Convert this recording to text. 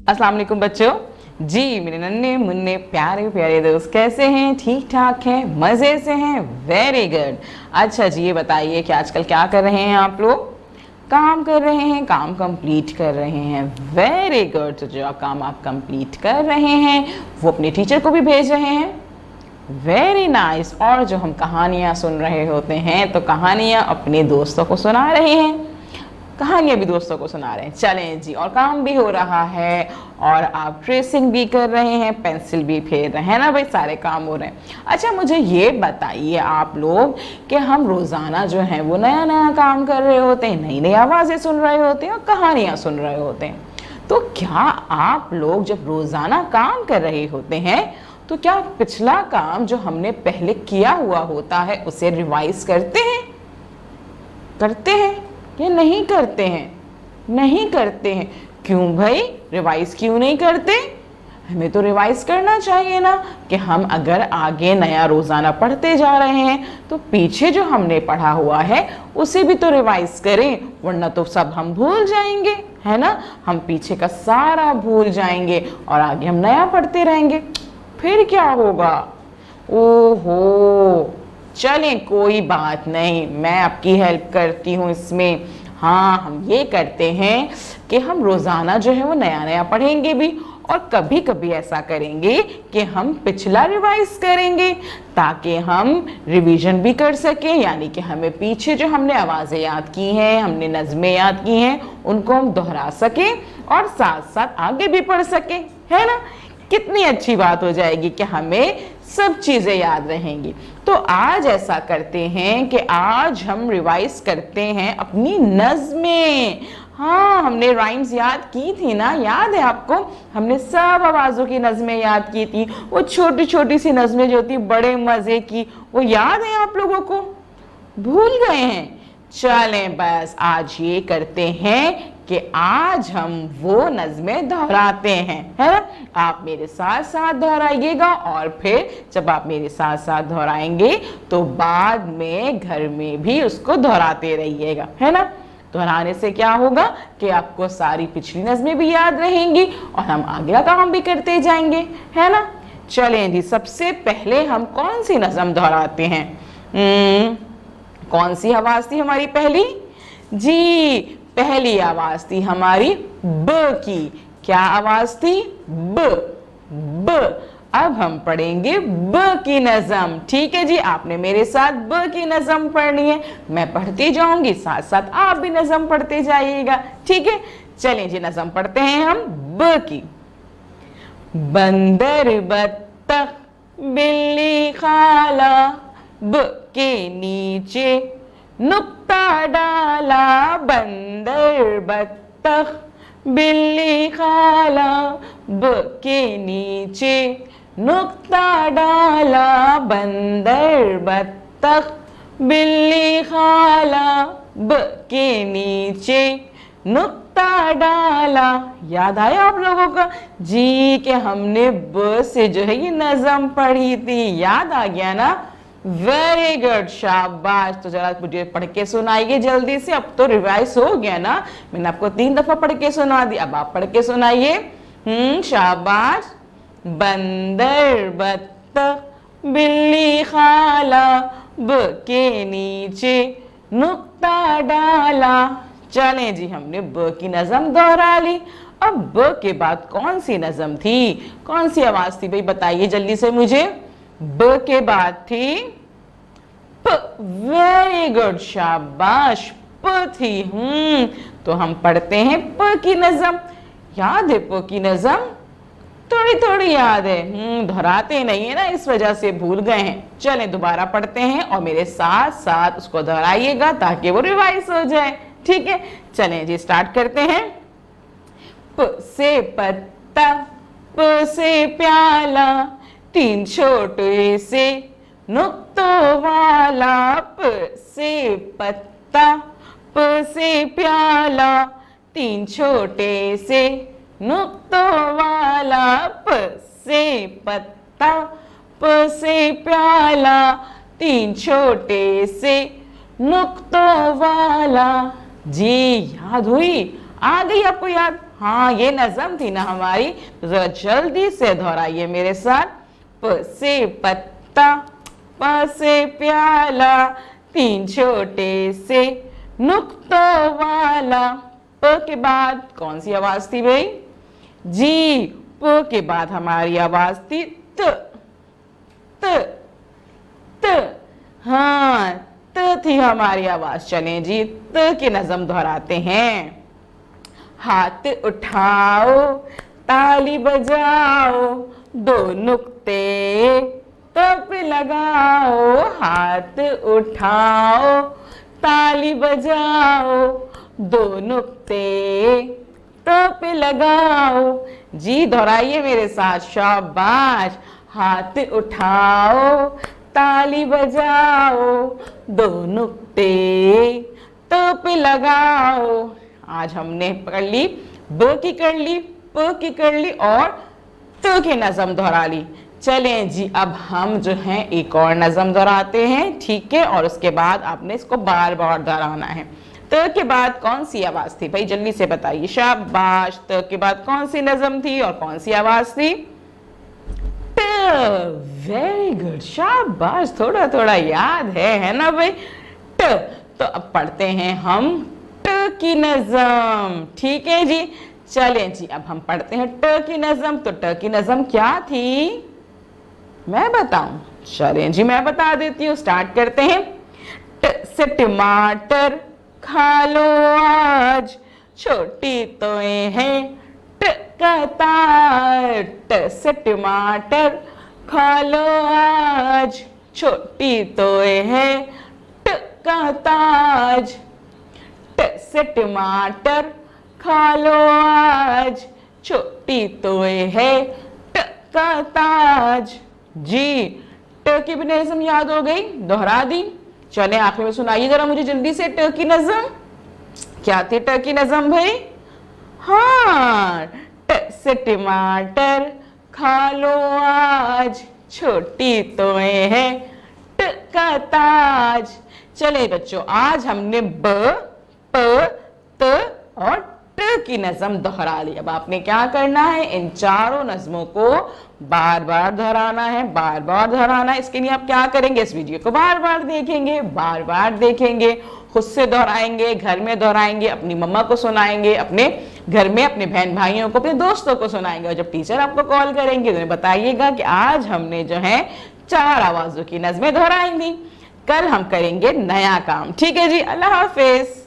अस्सलाम वालेकुम बच्चों। जी मेरे नन्हे मुन्ने प्यारे प्यारे दोस्त कैसे हैं? ठीक ठाक हैं? मज़े से हैं? Very good. अच्छा जी, ये बताइए कि आजकल क्या कर रहे हैं आप लोग? काम कर रहे हैं, काम कंप्लीट कर रहे हैं। Very good. तो जो काम आप कंप्लीट कर रहे हैं वो अपने टीचर को भी भेज रहे हैं। Very nice. और जो हम कहानियाँ सुन रहे होते हैं तो कहानियाँ अपने दोस्तों को सुना रहे हैं, कहानियाँ भी दोस्तों को सुना रहे हैं। चलें जी, और काम भी हो रहा है और आप ट्रेसिंग भी कर रहे हैं, पेंसिल भी फेर रहे हैं ना भाई, सारे काम हो रहे हैं। अच्छा मुझे ये बताइए आप लोग कि हम रोज़ाना जो है वो नया नया काम कर रहे होते हैं, नई नई आवाज़ें सुन रहे होते हैं और कहानियाँ सुन रहे होते हैं। तो क्या आप लोग जब रोज़ाना काम कर रहे होते हैं तो क्या पिछला काम जो हमने पहले किया हुआ होता है उसे रिवाइज करते हैं? करते हैं या नहीं करते हैं? नहीं करते हैं। क्यों भाई, रिवाइज क्यों नहीं करते? हमें तो रिवाइज करना चाहिए ना, कि हम अगर आगे नया रोज़ाना पढ़ते जा रहे हैं तो पीछे जो हमने पढ़ा हुआ है उसे भी तो रिवाइज करें, वरना तो सब हम भूल जाएंगे, है ना। हम पीछे का सारा भूल जाएंगे और आगे हम नया पढ़ते रहेंगे, फिर क्या होगा? ओहो, चलें कोई बात नहीं, मैं आपकी हेल्प करती हूँ इसमें। हाँ, हम ये करते हैं कि हम रोज़ाना जो है वो नया नया पढ़ेंगे भी, और कभी कभी ऐसा करेंगे कि हम पिछला रिवाइज करेंगे ताकि हम रिवीजन भी कर सकें, यानी कि हमें पीछे जो हमने आवाज़ें याद की हैं, हमने नज़में याद की हैं, उनको हम दोहरा सकें और साथ साथ आगे भी पढ़ सकें, है ना। कितनी अच्छी बात हो जाएगी कि हमें सब चीज़ें याद रहेंगी। तो आज ऐसा करते हैं कि आज हम रिवाइज करते हैं अपनी नज़में। हाँ, हमने राइम्स याद की थी ना, याद है आपको? हमने सब आवाज़ों की नज़में याद की थी, वो छोटी छोटी सी नज़में जो थी बड़े मज़े की, वो याद है आप लोगों को? भूल गए हैं? चलें बस आज ये करते हैं कि आज हम वो नज़में दोहराते हैं, है ना। आप मेरे साथ साथ दोहराइएगा और फिर जब आप मेरे साथ साथ दोहराएंगे तो बाद में घर में भी उसको दोहराते रहिएगा, है ना। दोहराने से क्या होगा कि आपको सारी पिछली नज़में भी याद रहेंगी और हम आगे का काम भी करते जाएंगे, है ना। चलें जी, सबसे पहले हम कौन सी नज़म दोहराते हैं? कौन सी आवाज़ थी हमारी पहली? जी, पहली आवाज थी हमारी ब की। क्या आवाज थी? ब। ब। अब हम पढ़ेंगे ब की नज़म। ठीक है जी, आपने मेरे साथ ब की नज़म पढ़नी है, मैं पढ़ती जाऊंगी, साथ साथ आप भी नज़म पढ़ते जाइएगा, ठीक है। चलें जी, नज़म पढ़ते हैं हम ब की। बंदर बत्तख बिल्ली खाला, ब के नीचे नुक्ता डाला। बंदर बत्तख बिल्ली खाला, ब के नीचे नुक्ता डाला। बंदर बत्तख बिल्ली खाला, ब के नीचे नुक्ता डाला। याद आया आप लोगों का? जी, कि हमने ब से जो है ये नज़म पढ़ी थी, याद आ गया ना। वेरी गुड, शाबाश। तो जरा मुझे पढ़ के सुनाइए जल्दी से, अब तो रिवाइज हो गया ना, मैंने आपको 3 दफा पढ़ के सुना दी, अब आप पढ़ के सुनाइए। शाबाश। बंदर बत्तख बिल्ली खाला, ब के नीचे नुक्ता डाला। चलें जी, हमने ब की नज़म दोहरा ली। अब ब के बाद कौन सी नज़म थी, कौन सी आवाज़ थी भाई, बताइए जल्दी से मुझे। ब के बाद थी प। वेरी गुड, शाबाश, प थी। तो हम पढ़ते हैं प की नज़म। याद है प की नज़म? थोड़ी थोड़ी याद है, दोहराते नहीं है ना, इस वजह से भूल गए हैं। चलें दोबारा पढ़ते हैं और मेरे साथ साथ उसको दोहराइएगा ताकि वो रिवाइज हो जाए, ठीक है। चलें जी, स्टार्ट करते हैं। प से पत्ता, प से प्याला, 3 छोटे से नुक्तों वाला। प से पत्ता, प से प्याला, 3 छोटे से नुक्तों वाला। प से पत्ता, प से प्याला, 3 छोटे से नुक्तों वाला। जी, याद हुई? आ गई आपको याद? हाँ ये नज़म थी ना हमारी, तो जरा जल्दी से दोहराइए मेरे साथ। प से पत्ता, प से प्याला, तीन छोटे से नुक्तों वाला। प के बाद कौन सी आवाज थी भाई? जी, प के बाद हमारी आवाज थी त। त त हाँ, त थी हमारी आवाज। चलें जी, त की नज़म दोहराते हैं। हाथ उठाओ, ताली बजाओ, दो नुक्ते तब लगाओ। हाथ उठाओ, ताली बजाओ, दो नुक्ते तब लगाओ। जी दोहराइए मेरे साथ, शाबाश। हाथ उठाओ, ताली बजाओ, दो नुक्ते तब लगाओ। आज हमने पढ़ ली, ब की कर ली, प की कर ली और त की नज़म दोहरा ली। चलें जी, अब हम जो है एक और नज़म दोहराते हैं, ठीक है? और उसके बाद आपने इसको बार बार दोहराना है। त के बाद कौन सी आवाज थी भाई, जल्दी से बताइए। शाबाश। त के बाद कौन सी नज़म थी और कौन सी आवाज थी? ट। वेरी गुड, शाबाश। थोड़ा थोड़ा याद है ना भाई? ट। तो अब पढ़ते हैं हम ट की नज़म, ठीक है जी? चलें जी, अब हम पढ़ते हैं ट की नज़म। तो ट की नज़म क्या थी, मैं बताऊं? चलें जी, मैं बता देती हूँ। स्टार्ट करते हैं। ट से टमाटर, खा लो आज, छोटी तोए हैं ट का तार। ट से टमाटर, खा लो आज, छोटी तोए हैं ट का ताज। ट से टमाटर, खा लो आज, छोटी तोए है ट का ताज। जी, ट की भी नज़म याद हो गई, दोहरा दी। चले आखिर में सुनाइए जरा मुझे जल्दी से ट की नज़म। क्या थी ट की नज़म भाई? हाँ, ट से टमाटर, खा लो आज, छोटी तोए है ट का ताज। चले बच्चों, आज हमने ब, प, त और ट की नज़म दोहरा ली। अब आपने क्या करना है, इन चारों नज़मों को बार बार दोहराना है, बार बार दोहराना है। इसके लिए आप क्या करेंगे, इस वीडियो को बार बार देखेंगे, बार बार देखेंगे, खुद से दोहराएंगे, घर में दोहराएंगे, अपनी मम्मा को सुनाएंगे, अपने घर में अपने बहन भाइयों को, अपने दोस्तों को सुनाएंगे। और जब टीचर आपको कॉल करेंगे तो बताइएगा कि आज हमने जो है 4 आवाज़ों की नज़में दोहराई थी। कल हम करेंगे नया काम, ठीक है जी? अल्लाह हाफिज।